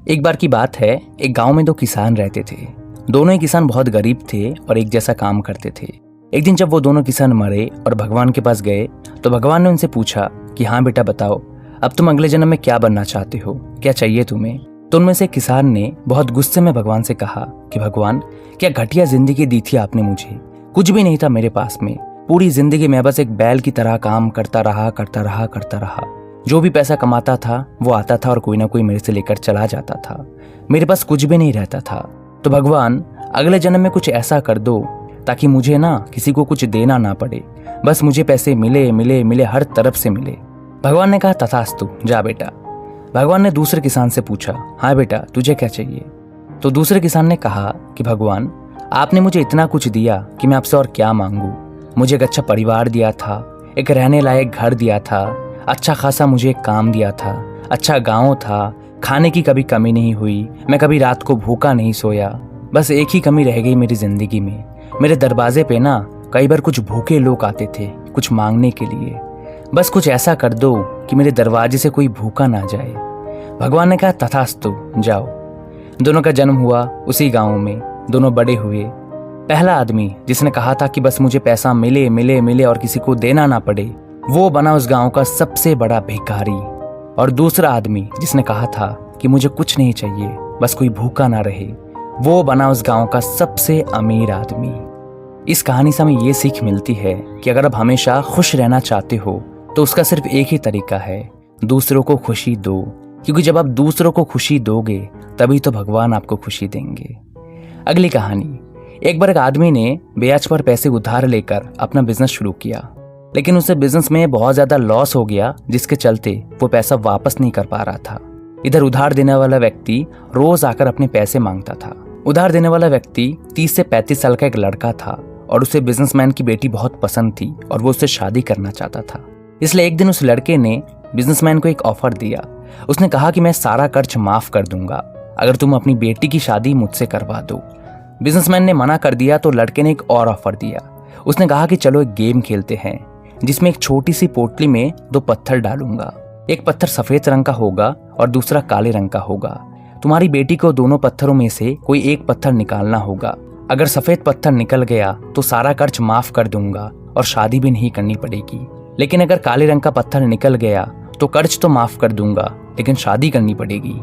एक बार की बात है, एक गांव में दो किसान रहते थे। दोनों ही किसान बहुत गरीब थे और एक जैसा काम करते थे। एक दिन जब वो दोनों किसान मरे और भगवान के पास गए तो भगवान ने उनसे पूछा कि हाँ बेटा बताओ, अब तुम अगले जन्म में क्या बनना चाहते हो, क्या चाहिए तुम्हें। तो उनमें से एक किसान ने बहुत गुस्से में भगवान से कहा कि भगवान, क्या घटिया जिंदगी दी थी आपने मुझे, कुछ भी नहीं था मेरे पास में। पूरी जिंदगी मैं बस एक बैल की तरह काम करता रहा। जो भी पैसा कमाता था वो आता था और कोई ना कोई मेरे से लेकर चला जाता था। मेरे पास कुछ भी नहीं रहता था। तो भगवान, अगले जन्म में कुछ ऐसा कर दो ताकि मुझे ना किसी को कुछ देना ना पड़े, बस मुझे पैसे मिले मिले मिले, हर तरफ से मिले। भगवान ने कहा तथास्तु, जा बेटा। भगवान ने दूसरे किसान से पूछा, हाँ बेटा तुझे क्या चाहिए। तो दूसरे किसान ने कहा कि भगवान, आपने मुझे इतना कुछ दिया कि मैं आपसे और क्या मांगू। मुझे एक अच्छा परिवार दिया था, एक रहने लायक घर दिया था, अच्छा खासा मुझे एक काम दिया था, अच्छा गांव था, खाने की कभी कमी नहीं हुई, मैं कभी रात को भूखा नहीं सोया। बस एक ही कमी रह गई मेरी जिंदगी में, मेरे दरवाजे पे ना कई बार कुछ भूखे लोग आते थे कुछ मांगने के लिए। बस कुछ ऐसा कर दो कि मेरे दरवाजे से कोई भूखा ना जाए। भगवान ने कहा तथास्तु, जाओ। दोनों का जन्म हुआ उसी गांव में। दोनों बड़े हुए। पहला आदमी जिसने कहा था कि बस मुझे पैसा मिले मिले मिले और किसी को देना ना पड़े, वो बना उस गांव का सबसे बड़ा भिखारी। और दूसरा आदमी जिसने कहा था कि मुझे कुछ नहीं चाहिए, बस कोई भूखा ना रहे, वो बना उस गांव का सबसे अमीर आदमी। इस कहानी से हमें ये सीख मिलती है कि अगर आप हमेशा खुश रहना चाहते हो तो उसका सिर्फ एक ही तरीका है, दूसरों को खुशी दो। क्योंकि जब आप दूसरों को खुशी दोगे तभी तो भगवान आपको खुशी देंगे। अगली कहानी। एक बार एक आदमी ने ब्याज पर पैसे उधार लेकर अपना बिजनेस शुरू किया, लेकिन उसे बिजनेस में बहुत ज्यादा लॉस हो गया, जिसके चलते वो पैसा वापस नहीं कर पा रहा था। इधर उधार देने वाला व्यक्ति रोज आकर अपने पैसे मांगता था। उधार देने वाला व्यक्ति 30 से 35 साल का एक लड़का था और उसे बिजनेसमैन की बेटी बहुत पसंद थी और वो उससे शादी करना चाहता था। इसलिए एक दिन उस लड़के ने बिजनेसमैन को एक ऑफर दिया। उसने कहा कि मैं सारा कर्ज माफ कर दूंगा अगर तुम अपनी बेटी की शादी मुझसे करवा दो। बिजनेसमैन ने मना कर दिया तो लड़के ने एक और ऑफर दिया। उसने कहा कि चलो एक गेम खेलते हैं जिसमें एक छोटी सी पोटली में 2 पत्थर डालूंगा। एक पत्थर सफेद रंग का होगा और दूसरा काले रंग का होगा। तुम्हारी बेटी को दोनों पत्थरों में से कोई एक पत्थर निकालना होगा। अगर सफेद पत्थर निकल गया तो सारा कर्ज माफ कर दूंगा और शादी भी नहीं करनी पड़ेगी। लेकिन अगर काले रंग का पत्थर निकल गया तो कर्ज तो माफ कर दूंगा लेकिन शादी करनी पड़ेगी।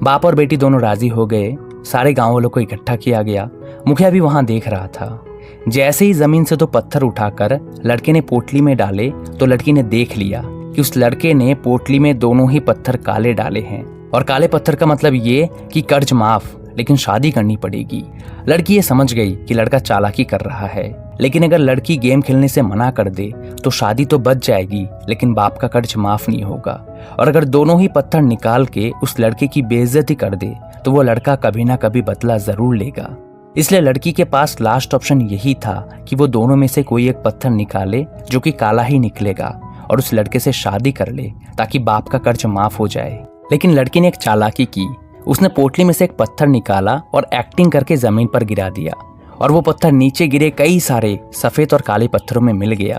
बाप और बेटी दोनों राजी हो गए। सारे गांव वालों को इकट्ठा किया गया। मुखिया भी वहां देख रहा था। जैसे ही जमीन से 2 पत्थर उठाकर लड़के ने पोटली में डाले तो लड़की ने देख लिया कि उस लड़के ने पोटली में दोनों ही पत्थर काले डाले हैं। और काले पत्थर का मतलब ये कि कर्ज माफ लेकिन शादी करनी पड़ेगी। लड़की ये समझ गई कि लड़का चालाकी कर रहा है, लेकिन अगर लड़की गेम खेलने से मना कर दे तो शादी तो बच जाएगी लेकिन बाप का कर्ज माफ नहीं होगा। और अगर दोनों ही पत्थर निकाल के उस लड़के की बेइज्जती कर दे तो वो लड़का कभी ना कभी बदला जरूर लेगा। इसलिए लड़की के पास लास्ट ऑप्शन यही था कि वो दोनों में से कोई एक पत्थर निकाले जो कि काला ही निकलेगा और उस लड़के से शादी कर ले ताकि बाप का कर्ज माफ हो जाए। लेकिन लड़की ने एक चालाकी की। उसने पोटली में से एक पत्थर निकाला और एक्टिंग करके जमीन पर गिरा दिया और वो पत्थर नीचे गिरे कई सारे सफेद और काले पत्थरों में मिल गया।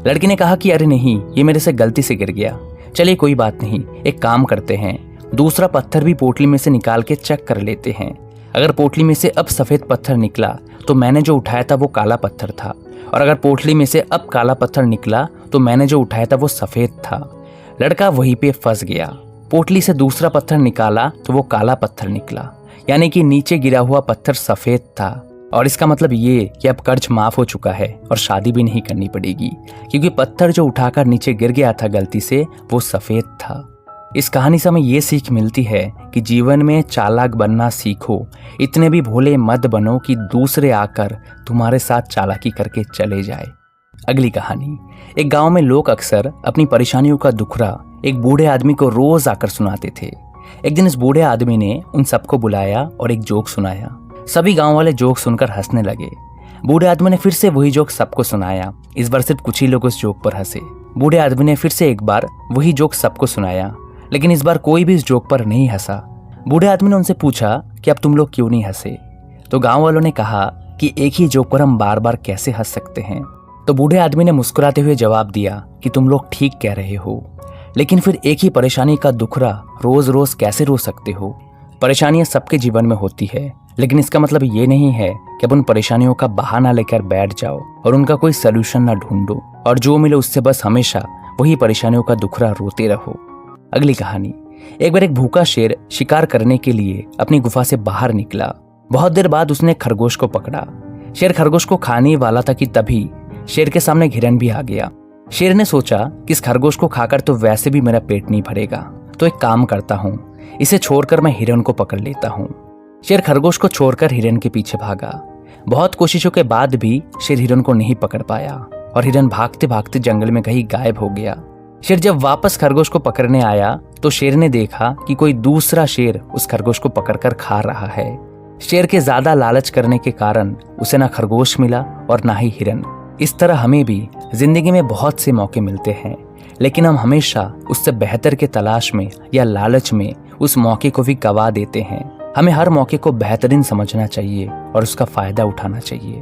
लड़की ने कहा कि अरे नहीं, ये मेरे से गलती से गिर गया। चलिए कोई बात नहीं, एक काम करते हैं, दूसरा पत्थर भी पोटली में से निकाल के चेक कर लेते हैं। अगर पोटली में से अब सफेद पत्थर निकला तो मैंने जो उठाया था वो काला पत्थर था, और अगर पोटली में से अब काला पत्थर निकला तो मैंने जो उठाया था वो सफेद था। लड़का वहीं पे फंस गया। पोटली से दूसरा पत्थर निकाला तो वो काला पत्थर निकला, यानी कि नीचे गिरा हुआ पत्थर सफेद था। और इसका मतलब ये कि अब कर्ज माफ हो चुका है और शादी भी नहीं करनी पड़ेगी, क्योंकि पत्थर जो उठाकर नीचे गिर गया था गलती से वो सफेद था। इस कहानी से हमें ये सीख मिलती है कि जीवन में चालाक बनना सीखो। इतने भी भोले मत बनो कि दूसरे आकर तुम्हारे साथ चालाकी करके चले जाए। अगली कहानी। एक गांव में लोग अक्सर अपनी परेशानियों का दुखड़ा एक बूढ़े आदमी को रोज आकर सुनाते थे। एक दिन इस बूढ़े आदमी ने उन सबको बुलाया और एक जोक सुनाया। सभी गांव वाले जोक सुनकर हंसने लगे। बूढ़े आदमी ने फिर से वही जोक सबको सुनाया। इस बार सिर्फ कुछ ही लोग उस जोक पर हंसे। बूढ़े आदमी ने फिर से एक बार वही जोक सबको सुनाया, लेकिन इस बार कोई भी इस जोक पर नहीं हंसा। बूढ़े आदमी ने उनसे पूछा कि अब तुम लोग क्यों नहीं हंसे। तो गांव वालों ने कहा कि एक ही जोक पर हम बार बार कैसे हंस सकते हैं। तो बूढ़े आदमी ने मुस्कुराते हुए जवाब दिया कि तुम लोग ठीक कह रहे हो, लेकिन फिर एक ही परेशानी का दुखड़ा रोज रोज कैसे रो सकते हो। परेशानियां सबके जीवन में होती है, लेकिन इसका मतलब ये नहीं है कि अब उन परेशानियों का बहाना लेकर बैठ जाओ और उनका कोई सलूशन ना ढूंढो और जो मिले उससे बस हमेशा वही परेशानियों का दुखड़ा रोते रहो। अगली कहानी। एक बार एक भूखा शेर शिकार करने के लिए अपनी गुफा से बाहर निकला। बहुत देर बाद उसने खरगोश को पकड़ा। शेर खरगोश को खाने वाला था कि तभी शेर के सामने एक हिरन भी आ गया। शेर ने सोचा कि इस खरगोश को खाकर तो वैसे भी मेरा पेट नहीं भरेगा, तो एक काम करता हूँ, इसे छोड़कर मैं हिरन को पकड़ लेता हूँ। शेर खरगोश को छोड़कर हिरन के पीछे भागा। बहुत कोशिशों के बाद भी शेर हिरन को नहीं पकड़ पाया और हिरन भागते भागते जंगल में कहीं गायब हो गया। शेर जब वापस खरगोश को पकड़ने आया तो शेर ने देखा कि कोई दूसरा शेर उस खरगोश को पकड़कर खा रहा है। शेर के ज्यादा लालच करने के कारण उसे ना खरगोश मिला और ना ही हिरन। इस तरह हमें भी जिंदगी में बहुत से मौके मिलते हैं, लेकिन हम हमेशा उससे बेहतर के तलाश में या लालच में उस मौके को भी गवा देते हैं। हमें हर मौके को बेहतरीन समझना चाहिए और उसका फायदा उठाना चाहिए।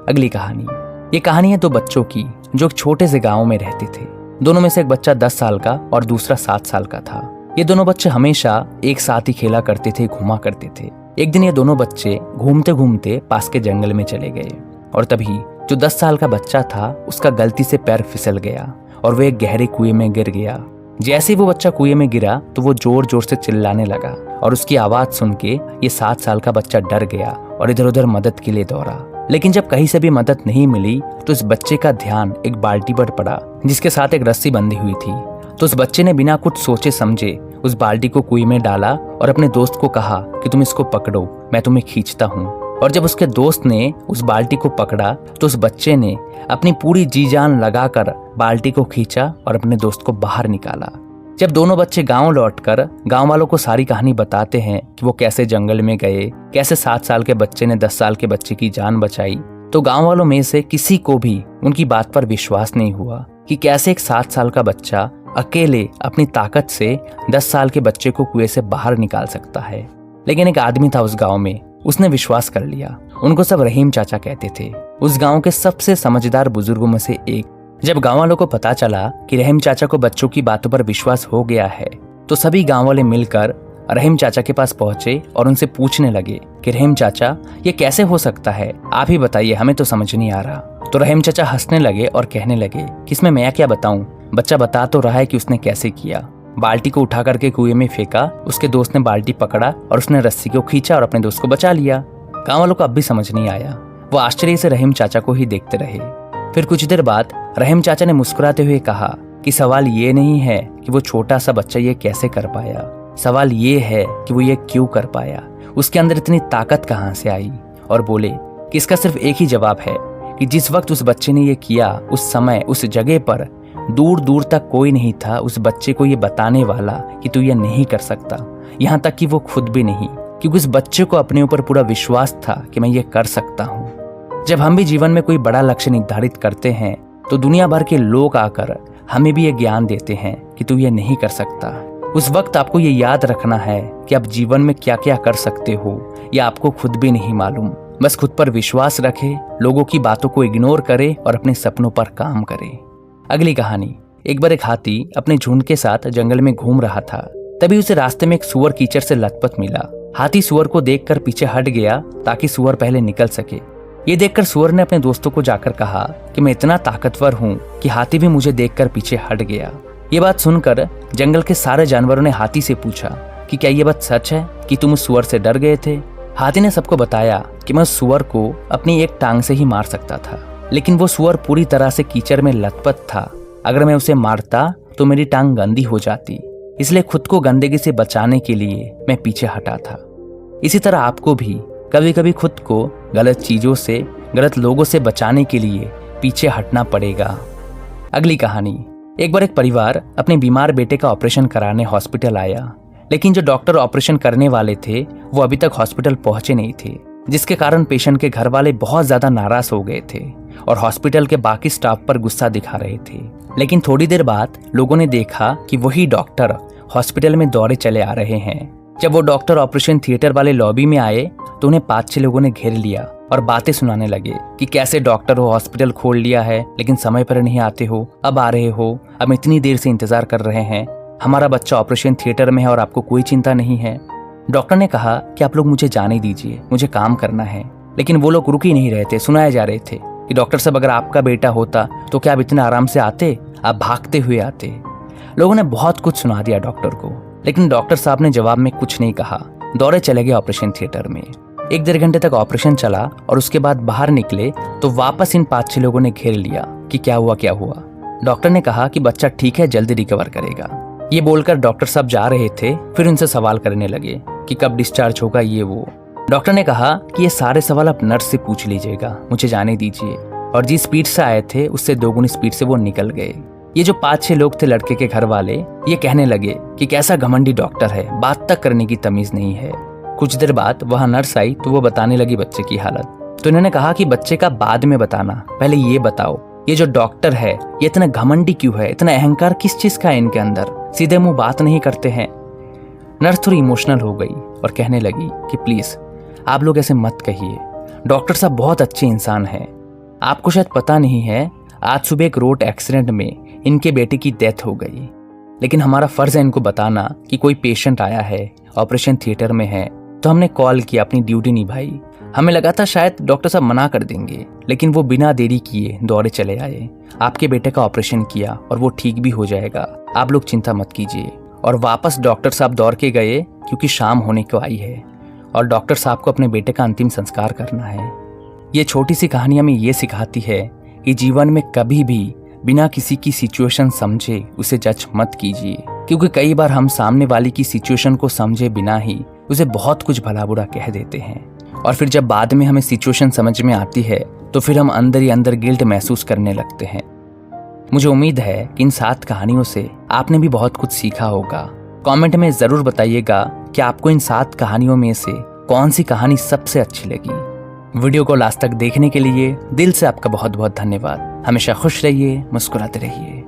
अगली कहानी। ये कहानी है दो बच्चों की जो एक छोटे से गांव में रहते थे। दोनों में से एक बच्चा 10 साल का और दूसरा 7 साल का था। ये दोनों बच्चे हमेशा एक साथ ही खेला करते थे, घूमा करते थे। एक दिन ये दोनों बच्चे घूमते घूमते पास के जंगल में चले गए और तभी जो 10 साल का बच्चा था उसका गलती से पैर फिसल गया और वह एक गहरे कुएं में गिर गया। जैसे ही वो बच्चा कुएं में गिरा तो वो जोर जोर से चिल्लाने लगा और उसकी आवाज सुन के ये 7 साल का बच्चा डर गया और इधर उधर मदद के लिए दौड़ा। लेकिन जब कहीं से भी मदद नहीं मिली तो इस बच्चे का ध्यान एक बाल्टी पर पड़ा जिसके साथ एक रस्सी बंधी हुई थी। तो उस बच्चे ने बिना कुछ सोचे समझे उस बाल्टी को कुएं में डाला और अपने दोस्त को कहा कि तुम इसको पकड़ो, मैं तुम्हें खींचता हूँ। और जब उसके दोस्त ने उस बाल्टी को पकड़ा तो उस बच्चे ने अपनी पूरी जी जान लगाकर बाल्टी को खींचा और अपने दोस्त को बाहर निकाला। जब दोनों बच्चे गांव लौटकर गांव वालों को सारी कहानी बताते हैं कि वो कैसे जंगल में गए, कैसे 7 साल के बच्चे ने 10 साल के बच्चे की जान बचाई, तो गांव वालों में से किसी को भी उनकी बात पर विश्वास नहीं हुआ कि कैसे एक 7 साल का बच्चा अकेले अपनी ताकत से 10 साल के बच्चे को कुएं से बाहर निकाल सकता है। लेकिन एक आदमी था उस गांव में, उसने विश्वास कर लिया। उनको सब रहीम चाचा कहते थे, उस गांव के सबसे समझदार बुजुर्गों में से एक। जब गांव वालों को पता चला कि रहीम चाचा को बच्चों की बातों पर विश्वास हो गया है तो सभी गांव वाले मिलकर रहीम चाचा के पास पहुंचे और उनसे पूछने लगे कि रहीम चाचा ये कैसे हो सकता है, आप ही बताइए, हमें तो समझ नहीं आ रहा। तो रहीम चाचा हंसने लगे और कहने लगे कि इसमें मैं क्या बताऊं, बच्चा बता तो रहा है कि उसने कैसे किया। बाल्टी को उठा करके कुएं में फेंका, उसके दोस्त ने बाल्टी पकड़ा और उसने रस्सी को खींचा और अपने दोस्त को बचा लिया। गांव वालों को अब भी समझ नहीं आया, वो आश्चर्य से रहीम चाचा को ही देखते रहे। फिर कुछ देर बाद रहीम चाचा ने मुस्कुराते हुए कहा कि सवाल ये नहीं है कि वो छोटा सा बच्चा ये कैसे कर पाया, सवाल ये है कि वो ये क्यों कर पाया, उसके अंदर इतनी ताकत कहाँ से आई। और बोले कि इसका सिर्फ एक ही जवाब है कि जिस वक्त उस बच्चे ने ये किया उस समय उस जगह पर दूर दूर तक कोई नहीं था उस बच्चे को ये बताने वाला कि तू ये नहीं कर सकता, यहाँ तक कि वो खुद भी नहीं, क्योंकि उस बच्चे को अपने ऊपर पूरा विश्वास था कि मैं ये कर सकता हूँ। जब हम भी जीवन में कोई बड़ा लक्ष्य निर्धारित करते हैं तो दुनिया भर के लोग आकर हमें भी ये ज्ञान देते हैं कि तू ये नहीं कर सकता। उस वक्त आपको ये याद रखना है कि आप जीवन में क्या क्या कर सकते हो या आपको खुद भी नहीं मालूम। बस खुद पर विश्वास रखें, लोगों की बातों को इग्नोर करें और अपने सपनों पर काम करें। अगली कहानी। एक बार एक हाथी अपने झुंड के साथ जंगल में घूम रहा था। तभी उसे रास्ते में एक सुअर कीचड़ से लथपथ मिला। हाथी सुअर को देखकर पीछे हट गया ताकि सुअर पहले निकल सके। ये देखकर सुअर ने अपने दोस्तों को जाकर कहा कि मैं इतना ताकतवर हूँ कि हाथी भी मुझे देखकर पीछे हट गया। ये बात सुनकर जंगल के सारे जानवरों ने हाथी से पूछा कि क्या ये बात सच है कि तुम उस सुअर से डर गए थे। हाथी ने सबको बताया कि मैं उस सुअर को अपनी एक टांग से ही मार सकता था, लेकिन वो सुअर पूरी तरह से कीचड़ में लथपथ था। अगर मैं उसे मारता तो मेरी टांग गंदी हो जाती, इसलिए खुद को गंदगी से बचाने के लिए मैं पीछे हटा था। इसी तरह आपको भी कभी कभी खुद को गलत चीजों से, गलत लोगों से बचाने के लिए पीछे हटना पड़ेगा। अगली कहानी। एक बार एक परिवार अपने बीमार बेटे का ऑपरेशन कराने हॉस्पिटल आया, लेकिन जो डॉक्टर ऑपरेशन करने वाले थे वो अभी तक हॉस्पिटल पहुंचे नहीं थे, जिसके कारण पेशेंट के घर वाले बहुत ज्यादा नाराज हो गए थे और हॉस्पिटल के बाकी स्टाफ पर गुस्सा दिखा रहे थे। लेकिन थोड़ी देर बाद लोगों ने देखा कि वही डॉक्टर हॉस्पिटल में दौड़े चले आ रहे हैं। जब वो डॉक्टर ऑपरेशन थिएटर वाले लॉबी में आए तो उन्हें 5-6 लोगों ने घेर लिया और बातें सुनाने लगे कि कैसे डॉक्टर हो, हॉस्पिटल खोल लिया है लेकिन समय पर नहीं आते हो, अब आ रहे हो, अब इतनी देर से इंतजार कर रहे हैं, हमारा बच्चा ऑपरेशन थिएटर में है और आपको कोई चिंता नहीं है। डॉक्टर ने कहा कि आप लोग मुझे जाने दीजिए, मुझे काम करना है। लेकिन वो लोग रुक ही नहीं रहे थे, सुनाए जा रहे थे कि डॉक्टर साहब अगर आपका बेटा होता तो क्या आप इतने आराम से आते, आप भागते हुए आते। लोगों ने बहुत कुछ सुना दिया डॉक्टर को, लेकिन डॉक्टर साहब ने जवाब में कुछ नहीं कहा। दौड़े चले गए ऑपरेशन थिएटर में। 1-1.5 घंटे तक ऑपरेशन चला और उसके बाद बाहर निकले तो वापस इन 5-6 लोगों ने घेर लिया कि क्या हुआ। डॉक्टर ने कहा कि बच्चा ठीक है, जल्दी रिकवर करेगा। ये बोलकर डॉक्टर साहब जा रहे थे, फिर उनसे सवाल करने लगे कि कब डिस्चार्ज होगा, ये वो। डॉक्टर ने कहा कि ये सारे सवाल आप नर्स से पूछ लीजिएगा, मुझे जाने दीजिए। और जिस स्पीड से आए थे उससे 2 गुनी स्पीड से वो निकल गए। ये जो 5-6 लोग थे लड़के के घर वाले, ये कहने लगे कि कैसा घमंडी डॉक्टर है, बात तक करने की तमीज नहीं है। कुछ देर बाद वहां नर्स आई तो वो बताने लगी बच्चे की हालत। तो इन्होंने कहा कि बच्चे का बाद में बताना, पहले ये बताओ ये जो डॉक्टर है ये इतना घमंडी क्यों है, इतना अहंकार किस चीज का है इनके अंदर, सीधे मुंह बात नहीं करते हैं। नर्स थोड़ी इमोशनल हो गई और कहने लगी कि प्लीज आप लोग ऐसे मत कहिए, डॉक्टर साहब बहुत अच्छे इंसान हैं। आपको शायद पता नहीं है, आज सुबह एक रोड एक्सीडेंट में इनके बेटे की डेथ हो गई, लेकिन हमारा फर्ज है इनको बताना कि कोई पेशेंट आया है, ऑपरेशन थिएटर में है, तो हमने कॉल किया, अपनी ड्यूटी निभाई। हमें लगा था शायद डॉक्टर साहब मना कर देंगे, लेकिन वो बिना देरी किए दौड़े चले आए, आपके बेटे का ऑपरेशन किया और वो ठीक भी हो जाएगा, आप लोग चिंता मत कीजिए। और वापस डॉक्टर साहब दौड़ के गए क्योंकि शाम होने को आई है और डॉक्टर साहब को अपने बेटे का अंतिम संस्कार करना है। ये छोटी सी कहानी हमें ये सिखाती है कि जीवन में कभी भी बिना किसी की सिचुएशन समझे उसे जज मत कीजिए, क्योंकि कई बार हम सामने वाले की सिचुएशन को समझे बिना ही उसे बहुत कुछ भला बुरा कह देते हैं। और फिर जब बाद में हमें सिचुएशन समझ में आती है तो फिर हम अंदर ही अंदर गिल्ट महसूस करने लगते हैं। मुझे उम्मीद है कि इन 7 कहानियों से आपने भी बहुत कुछ सीखा होगा। कमेंट में जरूर बताइएगा कि आपको इन 7 कहानियों में से कौन सी कहानी सबसे अच्छी लगी। वीडियो को लास्ट तक देखने के लिए दिल से आपका बहुत बहुत धन्यवाद। हमेशा खुश रहिए, मुस्कुराते रहिए।